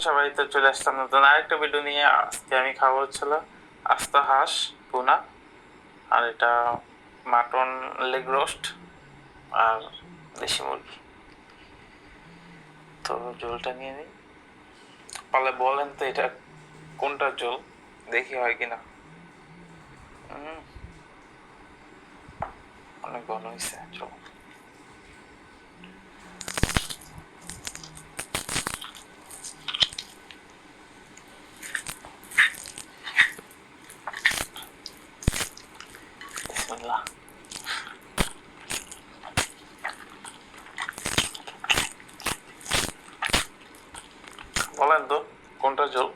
সবাই তো চলে আসলাম নতুন আরেকটা ভিডিও নিয়ে। আজকে আমি খাবো হচ্ছিল আস্ত হাঁস ভুনা, আর এটা মাটন লেগ রোস্ট আর দেশি মুরগি। তো ঝোলটা নিয়ে নিই। পারলে বলেন তো এটা কোনটা ঝোল, দেখি হয় কিনা। অনেক ভালো হয়েছে। চলো বিসমিল্লাহ। বলেন তো কোনটা ঝোল।